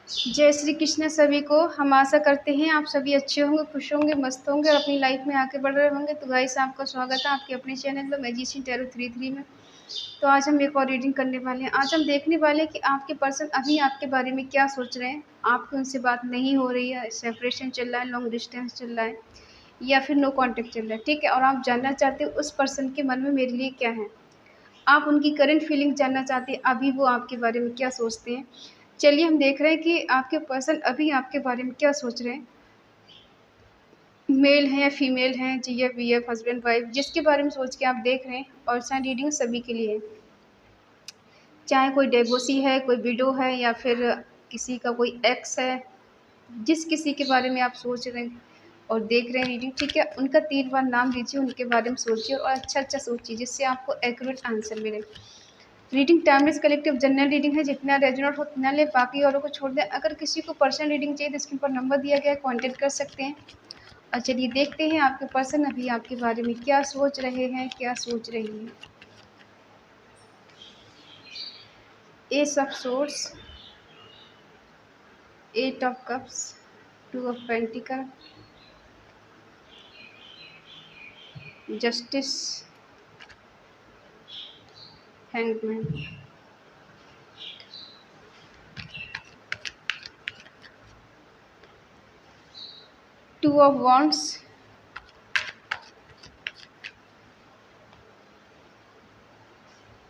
जय श्री कृष्ण सभी को। हम आशा करते हैं आप सभी अच्छे होंगे, खुश होंगे, मस्त होंगे और अपनी लाइफ में आगे बढ़ रहे होंगे। तो गाइस, आपका स्वागत है आपके अपने चैनल मैजिशियन टैरो 33 में। तो आज हम एक और रीडिंग करने वाले हैं। आज हम देखने वाले हैं कि आपके पर्सन अभी आपके बारे में क्या सोच रहे हैं। आपकी उनसे बात नहीं हो रही है, सेपरेशन चल रहा है, लॉन्ग डिस्टेंस चल रहा है या फिर नो कॉन्टेक्ट चल रहा है, ठीक है। और आप जानना चाहते हो उस पर्सन के मन में मेरे लिए क्या है। आप उनकी करंट फीलिंग जानना चाहते हैं, अभी वो आपके बारे में क्या सोचते हैं। चलिए हम देख रहे हैं कि आपके पर्सन अभी आपके बारे में क्या सोच रहे हैं। मेल हैं या फीमेल हैं, G F B F, husband wife, जिसके बारे में सोच के आप देख रहे हैं। और साइन रीडिंग सभी के लिए है, चाहे कोई डिवोर्सी है, कोई विडो है या फिर किसी का कोई एक्स है। जिस किसी के बारे में आप सोच रहे हैं और देख रहे हैं रीडिंग, ठीक है, उनका 3 बार नाम लीजिए, उनके बारे में सोचिए और अच्छा सोचिए जिससे आपको एक्यूरेट आंसर मिले। Reading timeless collective general reading है, जितना रेजोनेट हो उतना ले, बाकी औरों को छोड़ दें। अगर किसी को पर्सनल रीडिंग चाहिए तो स्क्रीन पर नंबर दिया गया है, कॉन्टेक्ट कर सकते हैं। और चलिए देखते हैं आपके पर्सन अभी आपके बारे में क्या सोच रहे हैं, क्या सोच रही हैं। Ace of swords, 8 of cups, 2 of pentacle, justice, hangman, 2 of wands,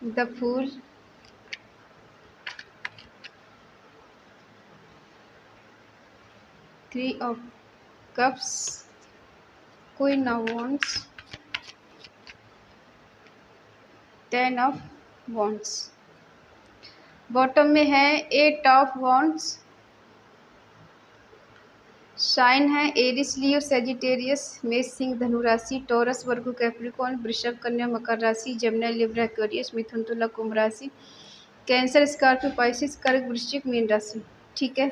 the fool, three of cups, queen of wands, 10 of wands. Bottom में है 8 ऑफ वॉन्ड्स। साइन है एरिस, लियो, सेजिटेरियस, मेष, सिंह, धनु राशि, टॉरस, वर्गो, कैप्रिकॉर्न, वृषभ, कन्या, मकर राशि, जमुना, लिब्रा, एक्वेरियस, मिथुन, तुला, कुंभ राशि, कैंसर, स्कॉर्पियो, पाइसिस, कर्क, वृश्चिक, मीन राशि, ठीक है।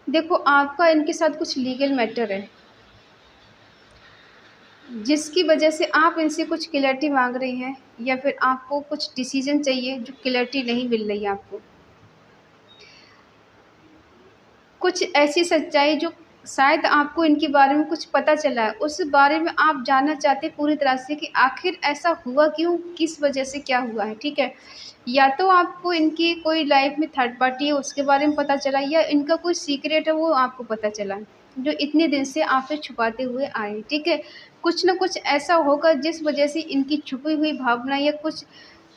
देखो, आपका इनके साथ कुछ लीगल मैटर है जिसकी वजह से आप इनसे कुछ क्लैरिटी मांग रही हैं या फिर आपको कुछ डिसीजन चाहिए जो क्लैरिटी नहीं मिल रही है आपको। कुछ ऐसी सच्चाई जो शायद आपको इनके बारे में कुछ पता चला है, उस बारे में आप जानना चाहते हैं पूरी तरह से कि आखिर ऐसा हुआ क्यों, किस वजह से, क्या हुआ है, ठीक है। या तो आपको इनकी कोई लाइफ में थर्ड पार्टी है उसके बारे में पता चला, या इनका कोई सीक्रेट है वो आपको पता चला जो इतने दिन से आपसे छुपाते हुए आए, ठीक है। कुछ ना कुछ ऐसा होगा जिस वजह से इनकी छुपी हुई भावना या कुछ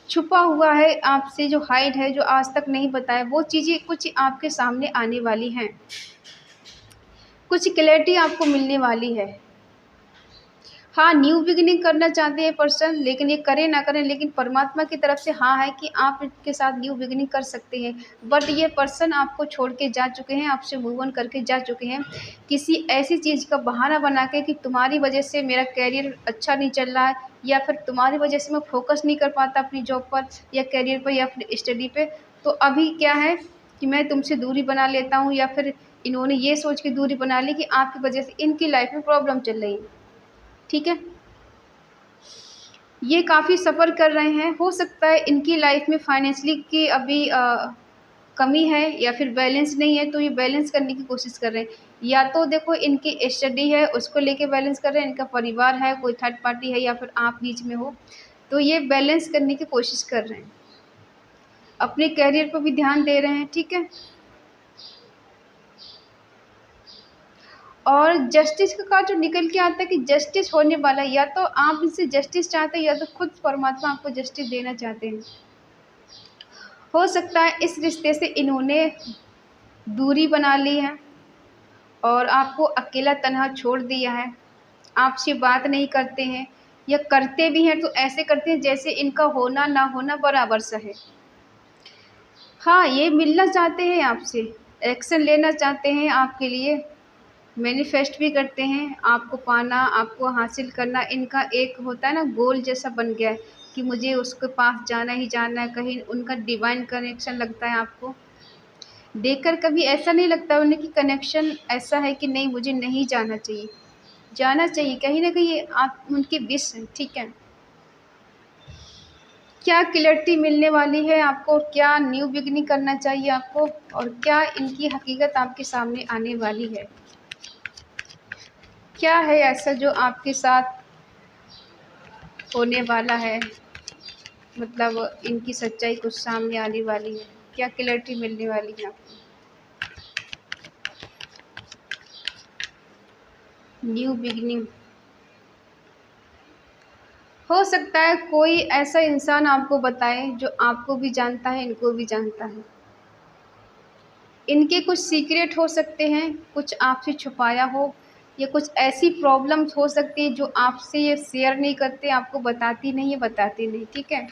छुपा हुआ है आपसे, जो हाइड है, जो आज तक नहीं बताया, वो चीज़ें कुछ आपके सामने आने वाली हैं। कुछ क्लैरिटी आपको मिलने वाली है। हाँ, न्यू बिगिनिंग करना चाहते हैं पर्सन, लेकिन ये करें ना करें, लेकिन परमात्मा की तरफ से हाँ है कि आप इनके साथ न्यू बिगिनिंग कर सकते हैं। बट ये पर्सन आपको छोड़ के जा चुके हैं, आपसे मूव ऑन करके जा चुके हैं, किसी ऐसी चीज़ का बहाना बना के कि तुम्हारी वजह से मेरा कैरियर अच्छा नहीं चल रहा है, या फिर तुम्हारी वजह से मैं फोकस नहीं कर पाता अपनी जॉब पर या कैरियर पर या फिर स्टडी पे। तो अभी क्या है कि मैं तुमसे दूरी बना लेता हूँ, या फिर इन्होंने ये सोच के दूरी बना ली कि आपकी वजह से इनकी लाइफ में प्रॉब्लम चल रही है, ठीक है। ये काफ़ी सफ़र कर रहे हैं। हो सकता है इनकी लाइफ में फाइनेंशियली की अभी कमी है या फिर बैलेंस नहीं है, तो ये बैलेंस करने की कोशिश कर रहे हैं। या तो देखो, इनकी स्टडी है उसको लेके बैलेंस कर रहे हैं, इनका परिवार है, कोई थर्ड पार्टी है या फिर आप बीच में हो, तो ये बैलेंस करने की कोशिश कर रहे हैं। अपने कैरियर पर भी ध्यान दे रहे हैं, ठीक है। और जस्टिस का कार्ड जो निकल के आता है कि जस्टिस होने वाला है, या तो आप इनसे जस्टिस चाहते हैं या तो खुद परमात्मा आपको जस्टिस देना चाहते हैं। हो सकता है इस रिश्ते से इन्होंने दूरी बना ली है और आपको अकेला तन्हा छोड़ दिया है। आपसे बात नहीं करते हैं, या करते भी हैं तो ऐसे करते हैं जैसे इनका होना ना होना बराबर सा है। हाँ, ये मिलना चाहते हैं आपसे, एक्शन लेना चाहते हैं आपके लिए, मैनिफेस्ट भी करते हैं। आपको पाना, आपको हासिल करना इनका एक होता है ना, गोल जैसा बन गया है कि मुझे उसके पास जाना ही जाना है। कहीं उनका डिवाइन कनेक्शन लगता है आपको देखकर, कभी ऐसा नहीं लगता उन्हें कि कनेक्शन ऐसा है कि नहीं मुझे नहीं जाना चाहिए, जाना चाहिए। कहीं ना कहीं आप उनकी विश है, ठीक है। क्या क्लैरिटी मिलने वाली है आपको, क्या न्यू बिगिनिंग करना चाहिए आपको, और क्या इनकी हकीकत आपके सामने आने वाली है। क्या है ऐसा जो आपके साथ होने वाला है, मतलब इनकी सच्चाई कुछ सामने आने वाली है, क्या क्लैरिटी मिलने वाली है आपको। न्यू बिगिनिंग हो सकता है कोई ऐसा इंसान आपको बताए जो आपको भी जानता है, इनको भी जानता है। इनके कुछ सीक्रेट हो सकते हैं, कुछ आपसे छुपाया हो, या कुछ ऐसी प्रॉब्लम्स हो सकती है जो आपसे ये शेयर नहीं करते, आपको बताती नहीं, ठीक है।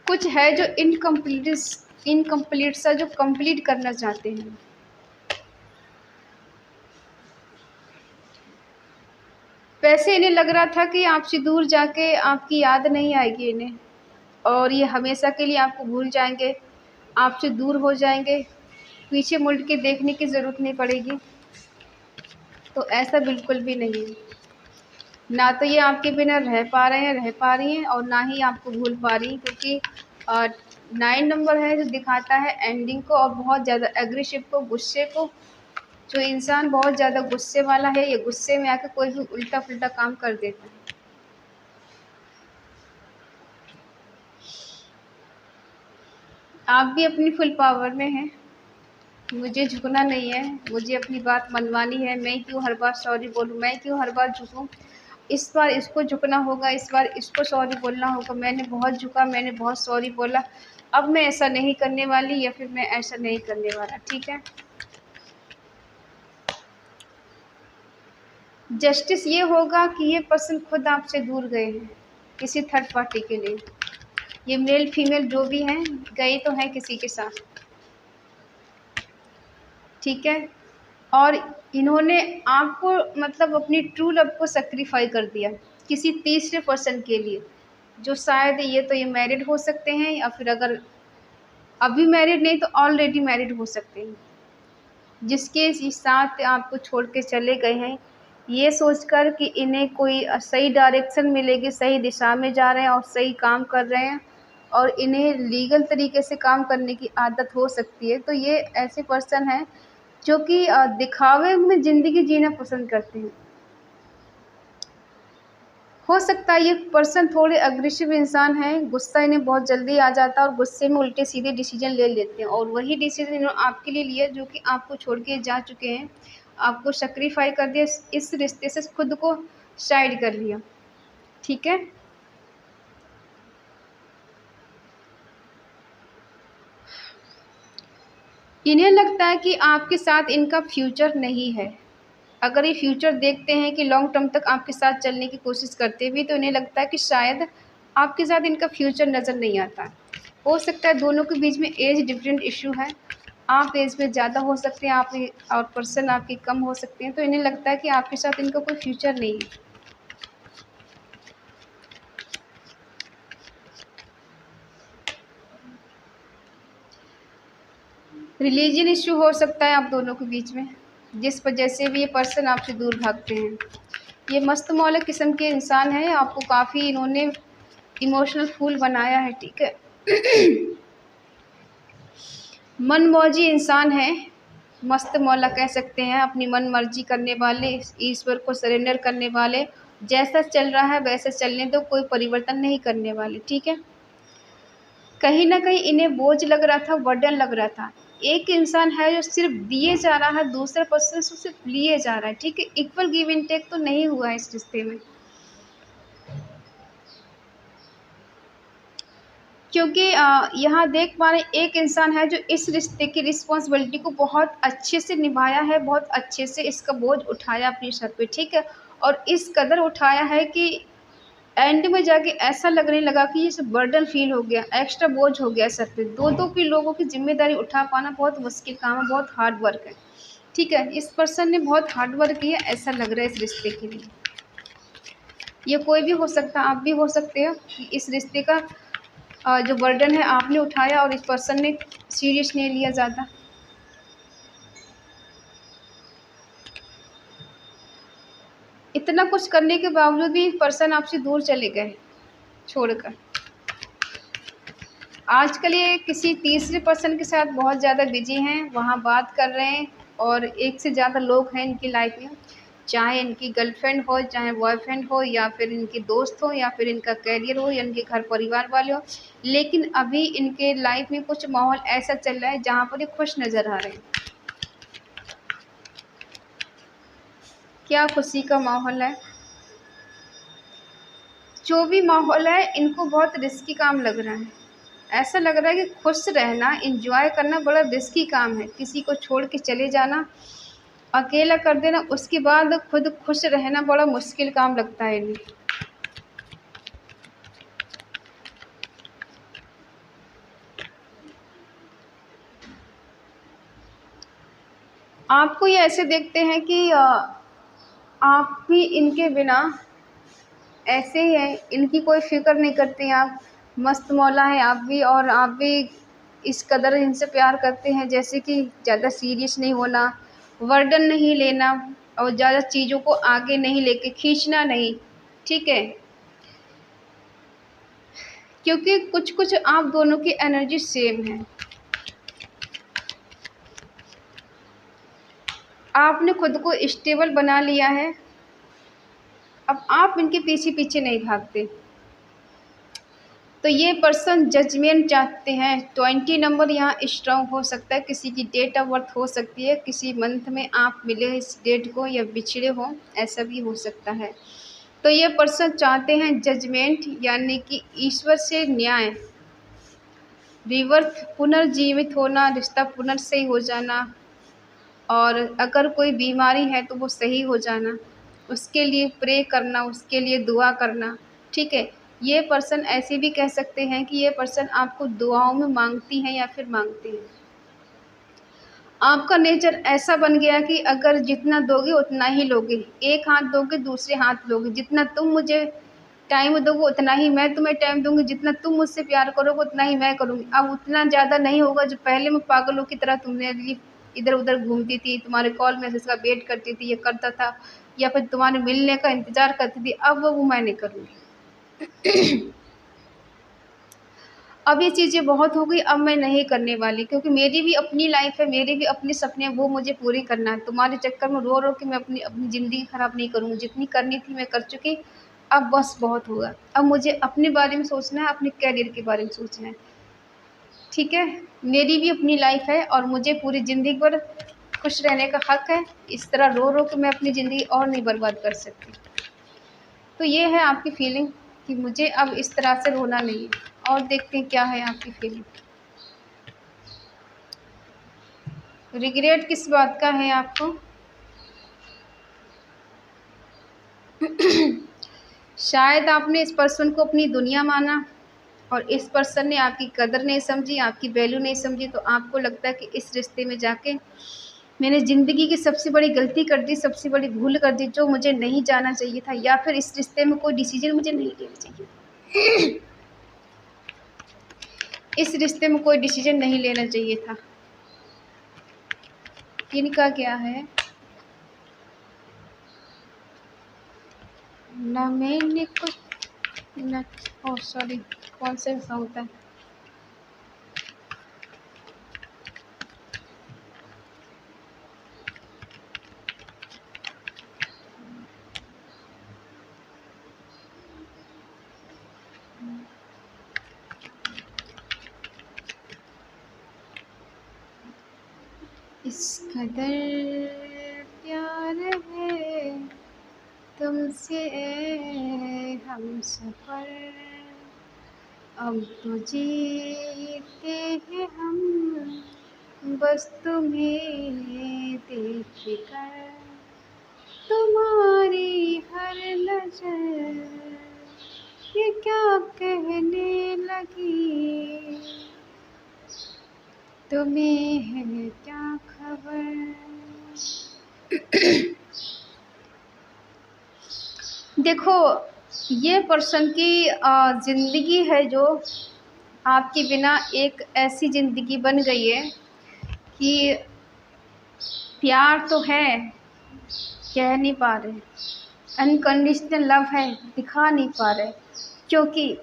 कुछ है जो इनकम्प्लीट सा जो कंप्लीट करना चाहते हैं। वैसे इन्हें लग रहा था कि आपसे दूर जाके आपकी याद नहीं आएगी इन्हें, और ये हमेशा के लिए आपको भूल जाएंगे, आपसे दूर हो जाएंगे, पीछे मुड़ के देखने की ज़रूरत नहीं पड़ेगी। तो ऐसा बिल्कुल भी नहीं है। ना तो ये आपके बिना रह पा रहे हैं, रह पा रही हैं, और ना ही आपको भूल पा रही हैं, क्योंकि 9 नंबर है जो दिखाता है एंडिंग को, और बहुत ज़्यादा एग्रेसिव को, गुस्से को। जो इंसान बहुत ज़्यादा गुस्से वाला है, ये गुस्से में आकर कोई भी उल्टा पुल्टा काम कर देता है। आप भी अपनी फुल पावर में हैं, मुझे झुकना नहीं है, मुझे अपनी बात मनवानी है। मैं क्यों हर बार सॉरी बोलूँ, मैं क्यों हर बार झुकूँ। इस बार इसको झुकना होगा, इस बार इसको सॉरी बोलना होगा। मैंने बहुत झुका, मैंने बहुत सॉरी बोला, अब मैं ऐसा नहीं करने वाली, या फिर मैं ऐसा नहीं करने वाला, ठीक है। जस्टिस ये होगा कि ये पर्सन खुद आपसे दूर गए हैं किसी थर्ड पार्टी के लिए। ये मेल फीमेल जो भी हैं, गए तो हैं किसी के साथ, ठीक है। और इन्होंने आपको मतलब अपनी ट्रू लव को सेक्रीफाई कर दिया किसी तीसरे पर्सन के लिए, जो शायद ये मैरिड हो सकते हैं, या फिर अगर अभी मैरिड नहीं तो ऑलरेडी मैरिड हो सकते हैं, जिसके साथ आपको छोड़ के चले गए हैं ये सोचकर कि इन्हें कोई सही डायरेक्शन मिलेगी, सही दिशा में जा रहे हैं और सही काम कर रहे हैं, और इन्हें लीगल तरीके से काम करने की आदत हो सकती है। तो ये ऐसे पर्सन हैं जो कि दिखावे में ज़िंदगी जीना पसंद करते हैं। हो सकता है ये पर्सन थोड़े अग्रेसिव इंसान हैं, गुस्सा इन्हें बहुत जल्दी आ जाता है और गुस्से में उल्टे सीधे डिसीजन ले लेते हैं, और वही डिसीजन इन्होंने आपके लिए लिया जो कि आपको छोड़ के जा चुके हैं, आपको सेक्रीफाई कर दिया, इस रिश्ते से खुद को साइड कर लिया, ठीक है। इन्हें लगता है कि आपके साथ इनका फ्यूचर नहीं है। अगर ये फ्यूचर देखते हैं कि लॉन्ग टर्म तक आपके साथ चलने की कोशिश करते भी, तो इन्हें लगता है कि शायद आपके साथ इनका फ्यूचर नज़र नहीं आता। हो सकता है दोनों के बीच में एज डिफरेंट इशू है, आप एज में ज़्यादा हो सकते हैं, आप और पर्सन आपके कम हो सकते हैं। तो इन्हें लगता है कि आपके साथ इनका कोई फ्यूचर नहीं है। रिलीजन इशू हो सकता है आप दोनों के बीच में, जिस वजह से भी ये पर्सन आपसे दूर भागते हैं। ये मस्त मौला किस्म के इंसान हैं, आपको काफ़ी इन्होंने इमोशनल फूल बनाया है, ठीक है। मनमौजी इंसान है, मस्त मौला कह सकते हैं, अपनी मन मर्जी करने वाले, ईश्वर को सरेंडर करने वाले, जैसा चल रहा है वैसे चलने दो, कोई परिवर्तन नहीं करने वाले, ठीक है। कहीं ना कहीं इन्हें बोझ लग रहा था, बर्डन लग रहा था। एक इंसान है जो सिर्फ दिए जा रहा है, दूसरे पर्सन से सिर्फ लिए जा रहा है, ठीक है। इक्वल गिव एंड टेक तो नहीं हुआ है इस रिश्ते में, क्योंकि यहाँ देख पा रहे एक इंसान है जो इस रिश्ते की रिस्पॉन्सिबिलिटी को बहुत अच्छे से निभाया है, बहुत अच्छे से इसका बोझ उठाया अपने सर पे, ठीक है। और इस कदर उठाया है कि एंड में जाके ऐसा लगने लगा कि ये सब बर्डन फील हो गया, एक्स्ट्रा बोझ हो गया सर पे। दो के लोगों की जिम्मेदारी उठा पाना बहुत मुश्किल काम है, बहुत हार्ड वर्क है, ठीक है। इस पर्सन ने बहुत हार्ड वर्क किया, ऐसा लग रहा है इस रिश्ते के लिए। ये कोई भी हो सकता है, आप भी हो सकते हो कि इस रिश्ते का जो बर्डन है आपने उठाया और इस पर्सन ने सीरियस नहीं लिया ज़्यादा। इतना कुछ करने के बावजूद भी पर्सन आपसे दूर चले गए छोड़कर। आजकल ये किसी तीसरे पर्सन के साथ बहुत ज़्यादा बिजी हैं, वहाँ बात कर रहे हैं, और एक से ज़्यादा लोग हैं इनकी लाइफ में, चाहे इनकी गर्लफ्रेंड हो, चाहे बॉयफ्रेंड हो, या फिर इनके दोस्त हो, या फिर इनका कैरियर हो, या इनके घर परिवार वाले हो। लेकिन अभी इनके लाइफ में कुछ माहौल ऐसा चल रहा है जहाँ पर ये खुश नज़र आ रहे हैं। क्या खुशी का माहौल है। जो भी माहौल है इनको बहुत रिस्की काम लग रहा है। ऐसा लग रहा है कि खुश रहना, एंजॉय करना बड़ा रिस्की काम है। किसी को छोड़ के चले जाना, अकेला कर देना, उसके बाद खुद खुश रहना बड़ा मुश्किल काम लगता है इन्हें। आपको ये ऐसे देखते हैं कि आप भी इनके बिना ऐसे ही हैं, इनकी कोई फ़िक्र नहीं करते आप, मस्त मौला हैं आप भी, और आप भी इस कदर इनसे प्यार करते हैं जैसे कि ज़्यादा सीरियस नहीं होना, बर्डन नहीं लेना, और ज़्यादा चीज़ों को आगे नहीं लेके खींचना नहीं, ठीक है। क्योंकि कुछ कुछ आप दोनों की एनर्जी सेम है। आपने खुद को स्टेबल बना लिया है, अब आप इनके पीछे पीछे नहीं भागते। तो ये पर्सन जजमेंट चाहते हैं। 20 नंबर यहाँ स्ट्रॉन्ग हो सकता है, किसी की डेट ऑफ बर्थ हो सकती है, किसी मंथ में आप मिले इस डेट को या बिछड़े हो, ऐसा भी हो सकता है। तो ये पर्सन चाहते हैं जजमेंट, यानी कि ईश्वर से न्याय, रिवर्थ, पुनर्जीवित होना, रिश्ता पुनर्सही हो जाना, और अगर कोई बीमारी है तो वो सही हो जाना, उसके लिए प्रे करना, उसके लिए दुआ करना, ठीक है। ये पर्सन ऐसे भी कह सकते हैं कि ये पर्सन आपको दुआओं में मांगती हैं या फिर मांगते हैं। आपका नेचर ऐसा बन गया कि अगर जितना दोगे उतना ही लोगे, एक हाथ दोगे दूसरे हाथ लोगे, जितना तुम मुझे टाइम दोगे उतना ही मैं तुम्हें टाइम दूंगी, जितना तुम मुझसे प्यार करोगे उतना ही मैं करूँगी। अब उतना ज़्यादा नहीं होगा। जो पहले मैं पागलों की तरह तुमने लिए इधर उधर घूमती थी, तुम्हारे कॉल मैसेज का वेट करती थी, ये करता था, या फिर तुम्हारे मिलने का इंतज़ार करती थी, अब वो मैं नहीं करूँगी। अब ये चीज़ें बहुत हो गई, अब मैं नहीं करने वाली, क्योंकि मेरी भी अपनी लाइफ है, मेरे भी अपने सपने हैं, वो मुझे पूरे करना है। तुम्हारे चक्कर में रो रो के मैं अपनी अपनी ज़िंदगी ख़राब नहीं करूँगी। जितनी करनी थी मैं कर चुकी, अब बस बहुत हुआ। अब मुझे अपने बारे में सोचना है, अपने कैरियर के बारे में सोचना है, ठीक है। मेरी भी अपनी लाइफ है और मुझे पूरी ज़िंदगी भर खुश रहने का हक़ है। इस तरह रो रो के मैं अपनी ज़िंदगी और नहीं बर्बाद कर सकती। तो ये है आपकी फीलिंग कि मुझे अब इस तरह से रोना नहीं है। और देखते हैं क्या है आपकी फीलिंग। रिग्रेट किस बात का है आपको? शायद आपने इस पर्सन को अपनी दुनिया माना, और इस पर्सन ने आपकी कदर नहीं समझी, आपकी वैल्यू नहीं समझी। तो आपको लगता है कि इस रिश्ते में जाके मैंने ज़िंदगी की सबसे बड़ी गलती कर दी, सबसे बड़ी भूल कर दी, जो मुझे नहीं जाना चाहिए था, या फिर इस रिश्ते में कोई डिसीजन मुझे नहीं लेना चाहिए। इस रिश्ते में कोई डिसीजन नहीं लेना चाहिए था। इनका क्या है? न मैंने कुछ न, ओ सॉरी, कौन सा ऐसा होता है? इस कदर प्यार है तुमसे हम सफर, अब तो जीते हैं हम बस तुम्हें देख कर, तुम्हारी हर नजर ये क्या कहने लगी, तुम्हें है क्या खबर। देखो, ये पर्सन की ज़िंदगी है जो आपके बिना एक ऐसी ज़िंदगी बन गई है कि प्यार तो है, कह नहीं पा रहे, अनकंडीशनल लव है, दिखा नहीं पा रहे, क्योंकि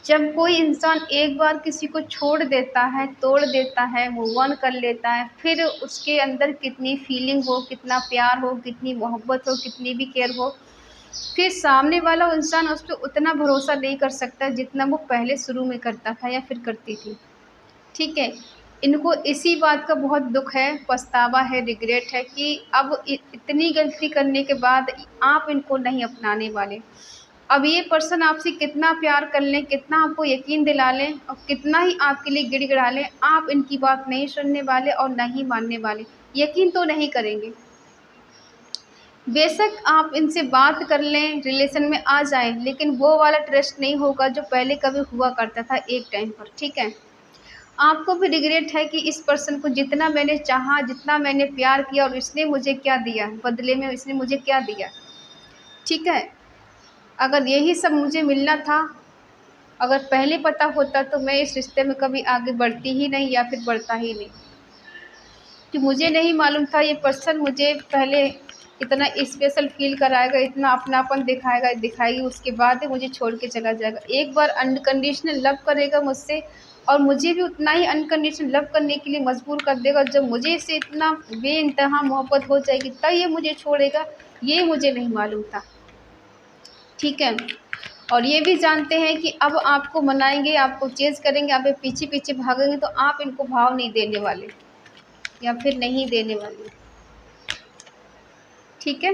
जब कोई इंसान एक बार किसी को छोड़ देता है, तोड़ देता है, मूव ऑन कर लेता है, फिर उसके अंदर कितनी फीलिंग हो, कितना प्यार हो, कितनी मोहब्बत हो, कितनी भी केयर हो, फिर सामने वाला इंसान उस पर उतना भरोसा नहीं कर सकता जितना वो पहले शुरू में करता था या फिर करती थी। ठीक है, इनको इसी बात का बहुत दुख है, पछतावा है, रिग्रेट है कि अब इतनी गलती करने के बाद आप इनको नहीं अपनाने वाले। अब ये पर्सन आपसे कितना प्यार कर लें, कितना आपको यकीन दिला लें और कितना ही आपके लिए गिड़गिड़ा लें, आप इनकी बात नहीं सुनने वाले और नहीं मानने वाले, यकीन तो नहीं करेंगे। बेशक आप इनसे बात कर लें, रिलेशन में आ जाएं, लेकिन वो वाला ट्रस्ट नहीं होगा जो पहले कभी हुआ करता था एक टाइम पर। ठीक है, आपको भी रिग्रेट है कि इस पर्सन को जितना मैंने चाहा, जितना मैंने प्यार किया और इसने मुझे क्या दिया, बदले में इसने मुझे क्या दिया। ठीक है, अगर यही सब मुझे मिलना था, अगर पहले पता होता तो मैं इस रिश्ते में कभी आगे बढ़ती ही नहीं या फिर बढ़ता ही नहीं। कि मुझे नहीं मालूम था ये पर्सन मुझे पहले इतना स्पेशल फील कराएगा, इतना अपनापन दिखाएगी, उसके बाद ही मुझे छोड़ के चला जाएगा। एक बार अनकंडीशनल लव करेगा मुझसे और मुझे भी उतना ही अनकंडीशनल लव करने के लिए मजबूर कर देगा। जब मुझे इससे इतना बेइंतहा मोहब्बत हो जाएगी तब ये मुझे छोड़ेगा, ये मुझे नहीं मालूम था। ठीक है, और ये भी जानते हैं कि अब आपको मनाएंगे, आपको चेज़ करेंगे, आप पीछे पीछे भागेंगे तो आप इनको भाव नहीं देने वाले या फिर नहीं देने वाले। ठीक है,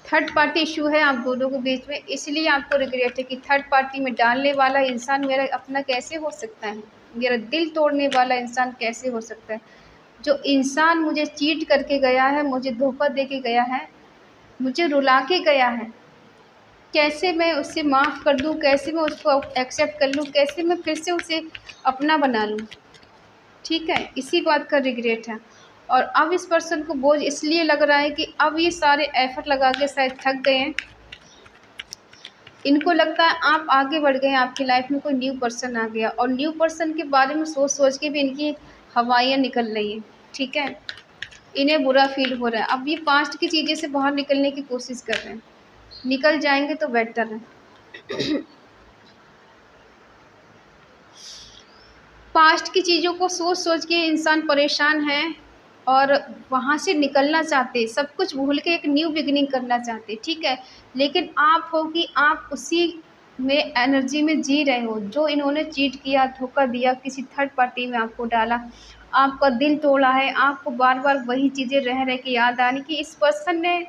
थर्ड पार्टी इशू है आप दोनों के बीच में, इसलिए आपको रिग्रेट है कि थर्ड पार्टी में डालने वाला इंसान मेरा अपना कैसे हो सकता है, मेरा दिल तोड़ने वाला इंसान कैसे हो सकता है। जो इंसान मुझे चीट करके गया है, मुझे धोखा दे के गया है, मुझे रुला के गया है, कैसे मैं उसे माफ़ कर दूं, कैसे मैं उसको एक्सेप्ट कर लूं, कैसे मैं फिर से उसे अपना बना लूं। ठीक है, इसी बात का रिग्रेट है। और अब इस पर्सन को बोझ इसलिए लग रहा है कि अब ये सारे एफर्ट लगा के शायद थक गए हैं। इनको लगता है आप आगे बढ़ गए, आपकी लाइफ में कोई न्यू पर्सन आ गया और न्यू पर्सन के बारे में सोच सोच के भी इनकी हवाइयाँ निकल रही हैं। ठीक है, इन्हें बुरा फील हो रहा है। अब ये पास्ट की चीज़ें से बाहर निकलने की कोशिश कर रहे हैं, निकल जाएंगे तो बेटर है। पास्ट की चीज़ों को सोच सोच के इंसान परेशान है और वहाँ से निकलना चाहते, सब कुछ भूल के एक न्यू बिगिनिंग करना चाहते। ठीक है, लेकिन आप हो कि आप उसी में एनर्जी में जी रहे हो जो इन्होंने चीट किया, धोखा दिया, किसी थर्ड पार्टी में आपको डाला, आपका दिल तोड़ा है, आपको बार बार वही चीज़ें रह रह के याद आने कि इस पर्सन ने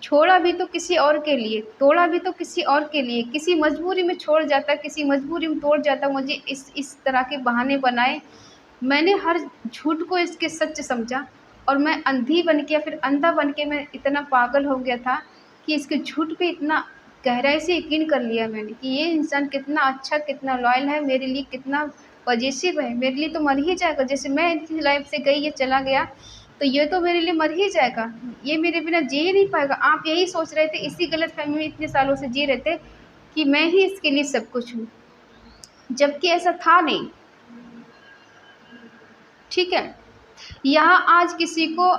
छोड़ा भी तो किसी और के लिए, तोड़ा भी तो किसी और के लिए, किसी मजबूरी में छोड़ जाता, किसी मजबूरी में तोड़ जाता, मुझे इस तरह के बहाने बनाए। मैंने हर झूठ को इसके सच समझा और मैं अंधी बन के या फिर अंधा बन के मैं इतना पागल हो गया था कि इसके झूठ पे इतना गहराई से यकीन कर लिया मैंने कि ये इंसान कितना अच्छा, कितना लॉयल है मेरे लिए, कितना पॉजिटिव है, मेरे लिए तो मर ही जाएगा। जैसे मैं इनकी लाइफ से गई, ये चला गया तो ये तो मेरे लिए मर ही जाएगा, ये मेरे बिना जी ही नहीं पाएगा। आप यही सोच रहे थे, इसी गलतफहमी में इतने सालों से जी रहे थे कि मैं ही इसके लिए सब कुछ हूँ, जबकि ऐसा था नहीं। ठीक है, यहाँ आज किसी को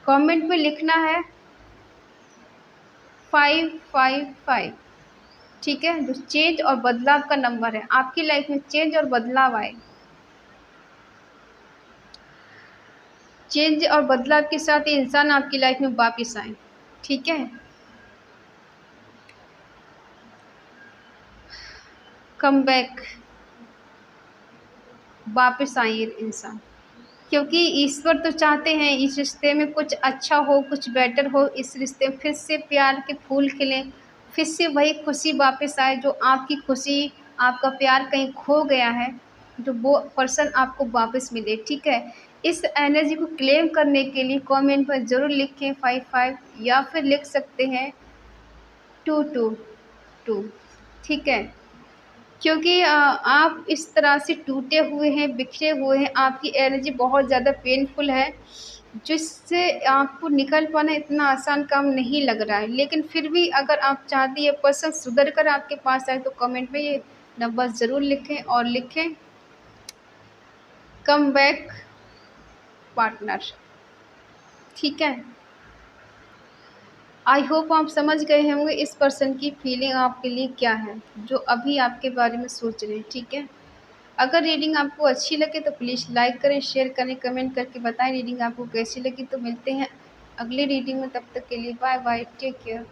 कमेंट में लिखना है 555। ठीक है, जो चेंज और बदलाव का नंबर है, आपकी लाइफ में चेंज और बदलाव आए, चेंज और बदलाव के साथ ये इंसान आपकी लाइफ में वापस आए। ठीक है, कम बैक, वापस आइए इंसान, क्योंकि ईश्वर तो चाहते हैं इस रिश्ते में कुछ अच्छा हो, कुछ बेटर हो, इस रिश्ते में फिर से प्यार के फूल खिलें, फिर से वही खुशी वापस आए जो आपकी खुशी, आपका प्यार कहीं खो गया है, जो वो पर्सन आपको वापस मिले। ठीक है, इस एनर्जी को क्लेम करने के लिए कमेंट पर ज़रूर लिखें 55 या फिर लिख सकते हैं 222। ठीक है, क्योंकि आप इस तरह से टूटे हुए हैं, बिखरे हुए हैं, आपकी एनर्जी बहुत ज़्यादा पेनफुल है, जिससे आपको निकल पाना इतना आसान काम नहीं लग रहा है। लेकिन फिर भी अगर आप चाहती है पर्सन सुधर कर आपके पास आए तो कमेंट में ये नंबर ज़रूर लिखें और लिखें कम बैक पार्टनर। ठीक है। आई होप आप समझ गए होंगे इस पर्सन की फीलिंग आपके लिए क्या है, जो अभी आपके बारे में सोच रहे हैं। ठीक है। अगर रीडिंग आपको अच्छी लगे तो प्लीज़ लाइक करें, शेयर करें, कमेंट करके बताएं रीडिंग आपको कैसी लगी। तो मिलते हैं अगली रीडिंग में, तब तक के लिए बाय बाय, टेक केयर।